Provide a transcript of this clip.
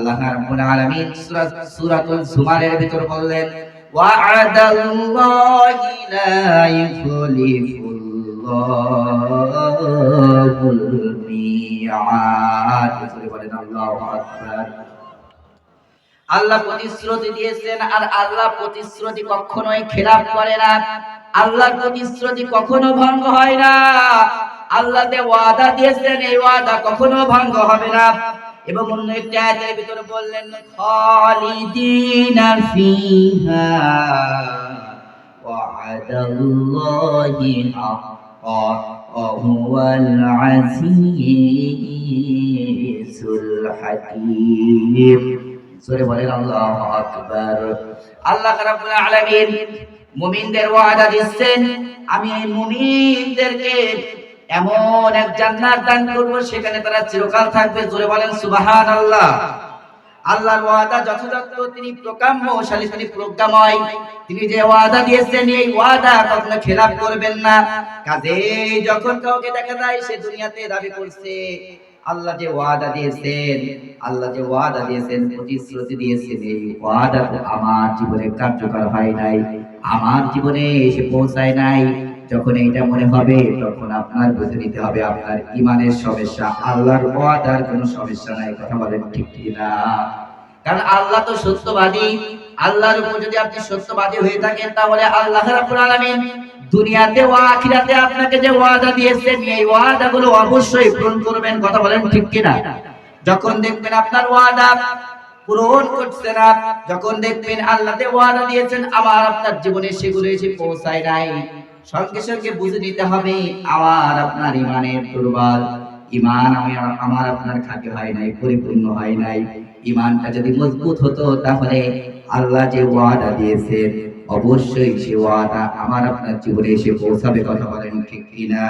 আল্লাহ রাব্বুল আলামিন সূরাতুল জুমারের ভিতর বললেন ওয়া'আদাল্লাহি লা ইউখলিফুল্লাহুল মিআদ। বলেন আল্লাহু আকবার। আল্লাহ প্রতিশ্রুতি দিয়েছেন, আর আল্লাহ প্রতিশ্রুতি কখনোই খেলাফ করে না। আল্লাহর প্রতিশ্রুতি কখনো ভঙ্গ হয় না। আল্লাহ যে ওয়াদা দিয়েছেন এই ওয়াদা কখনো ভঙ্গ হবে না। এবং অন্য একটি আয়াতের ভিতরে বললেন খালিদিনা ফিহা ওয়া'দাল্লাহি হাক্কান ওয়া হুয়াল আজিজুল হাকীম। সূরা বলেন আল্লাহু আকবার। আল্লাহ রাব্বুল আলামিন মুমিনদের ওয়াদা দিচ্ছেন, আমি এই মুমিনদেরকে এমন এক জান্নাত দান করব সেখানে তারা চিরকাল থাকবে। জোরে বলেন সুবহানাল্লাহ। আল্লাহর ওয়াদা যথাযথ, তিনি প্রকাম্যশালী, তিনি প্রজ্ঞাময়। তিনি যে ওয়াদা দিয়েছেন এই ওয়াদা কখনো খেলাফ করবেন না। কাজেই যখন কাউকে দেখা যায় সে দুনিয়াতে দাবি করছে আল্লাহ যে ওয়াদা দিয়েছেন, আল্লাহ যে ওয়াদা দিয়েছেন, প্রতিশ্রুতি দিয়েছেন, এই ওয়াদা তো আমার জীবনে কার্যকর হয় নাই, আমার জীবনে এসে পৌঁছায় নাই, যখন এইটা মনে হবে তখন আপনার বুঝে নিতে হবে আপনার ঈমানের সমস্যা, আল্লাহর ওয়াদার কোনো সমস্যা নাই। কথা বলেন ঠিক কিনা? কারণ আল্লাহ তো সত্যবাদী। আল্লাহর উপর যদি আপনি সত্যবাদী হয়ে থাকেন তাহলে আল্লাহ রাব্বুল আলামিন দুনিয়াতে ও আখিরাতে আপনাকে যে ওয়াদা দিয়েছেন এই ওয়াদাগুলো অবশ্যই পূরণ করবেন। কথা বলেন ঠিক কিনা? যখন দেখবেন আপনার ওয়াদা পূরণ করছে না, যখন দেখবেন আল্লাহ যে ওয়াদা দিয়েছেন আমার আপনার জীবনে সেগুলো এসে পৌঁছায় নাই, সঙ্গে সঙ্গে বুঝে নিতে হবে আমার আপনার ঈমানের দুর্বল, ঈমান আমার আপনার খাঁটি হয় নাই, পরিপূর্ণ হয় নাই। ঈমানটা যদি মজবুত হতো তাহলে আল্লাহ যে ওয়াদা দিয়েছেন অবশ্যই সে ওয়াদা আমার আপনার জীবনে এসে পৌঁছাবে। কথা বলেন ঠিক কিনা?